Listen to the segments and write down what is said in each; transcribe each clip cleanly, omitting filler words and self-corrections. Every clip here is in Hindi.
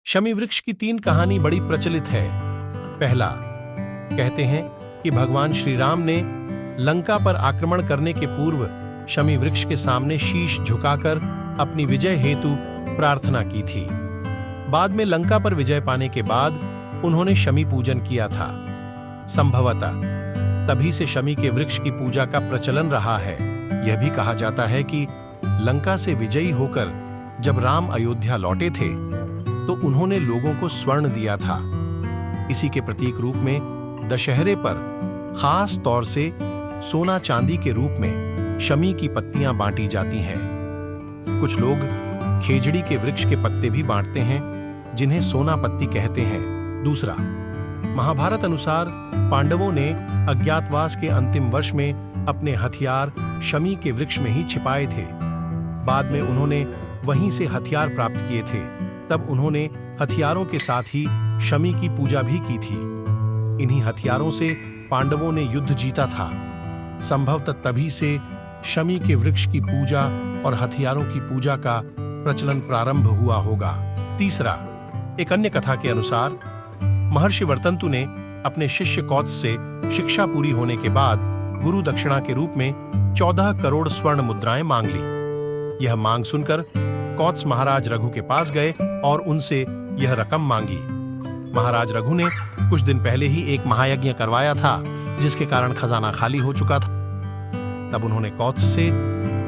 शमी वृक्ष की 3 कहानी बड़ी प्रचलित है। पहला, कहते हैं कि भगवान श्री राम ने लंका पर आक्रमण करने के पूर्व शमी वृक्ष के सामने शीश झुकाकर अपनी विजय हेतु प्रार्थना की थी। बाद में लंका पर विजय पाने के बाद उन्होंने शमी पूजन किया था। संभवतः तभी से शमी के वृक्ष की पूजा का प्रचलन रहा है। यह भी कहा जाता है कि लंका से विजयी होकर जब राम अयोध्या लौटे थे तो उन्होंने लोगों को स्वर्ण दिया था। इसी के प्रतीक रूप में दशहरे पर खास तौर से सोना चांदी के रूप में शमी की पत्तियां बांटी जाती हैं। कुछ लोग खेजड़ी के वृक्ष के पत्ते भी बांटते हैं, जिन्हें सोना पत्ती कहते हैं। दूसरा, महाभारत अनुसार पांडवों ने अज्ञातवास के अंतिम वर्ष में अपने हथियार शमी के वृक्ष में ही छिपाए थे। बाद में उन्होंने वहीं से हथियार प्राप्त किए थे। तब उन्होंने हथियारों के साथ ही शमी की पूजा भी की थी। इन्हीं हथियारों से पांडवों ने युद्ध जीता था। संभवतः तभी से शमी के वृक्ष की पूजा और हथियारों की पूजा का प्रचलन प्रारंभ हुआ होगा। तीसरा, एक अन्य कथा के अनुसार महर्षि वर्तंतु ने अपने शिष्य कौत्स से शिक्षा पूरी होने के बाद गुरु दक्षिणा के रूप में 14 करोड़ स्वर्ण मुद्राएं मांग ली। यह मांग सुनकर कौत्स महाराज रघु के पास गए और उनसे यह रकम मांगी। महाराज रघु ने कुछ दिन पहले ही एक महायज्ञ करवाया था, जिसके कारण खजाना खाली हो चुका था। तब उन्होंने कौत्स से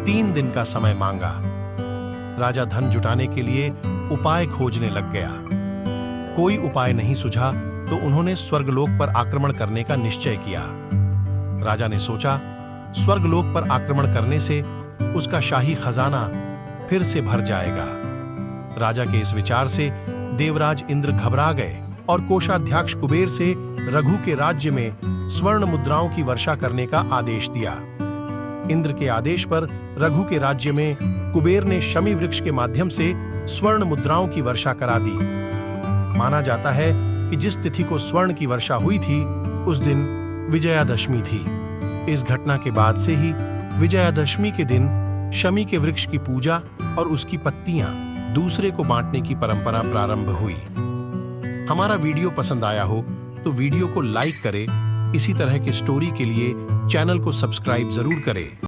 3 दिन का समय मांगा। राजा धन जुटाने के लिए उपाय खोजने लग गया। कोई उपाय नहीं सुझा तो उन्होंने स्वर्गलोक पर आक्रमण करने का निश्चय किया। राजा ने सोचा, स्वर्गलोक पर आक्रमण करने से उसका शाही खजाना फिर से भर जाएगा। राजा के इस विचार से देवराज इंद्र घबरा गए और कोषाध्यक्ष कुबेर से रघु के राज्य में स्वर्ण मुद्राओं की वर्षा करने का आदेश दिया। इंद्र के आदेश पर रघु के राज्य में कुबेर ने शमी वृक्ष के माध्यम से स्वर्ण मुद्राओं की वर्षा करा दी। माना जाता है कि जिस तिथि को स्वर्ण की वर्षा हुई थी उस दिन विजयादशमी थी। इस घटना के बाद से ही विजयादशमी के दिन शमी के वृक्ष की पूजा और उसकी पत्तियां दूसरे को बांटने की परंपरा प्रारंभ हुई। हमारा वीडियो पसंद आया हो तो वीडियो को लाइक करें। इसी तरह के स्टोरी के लिए चैनल को सब्सक्राइब जरूर करें।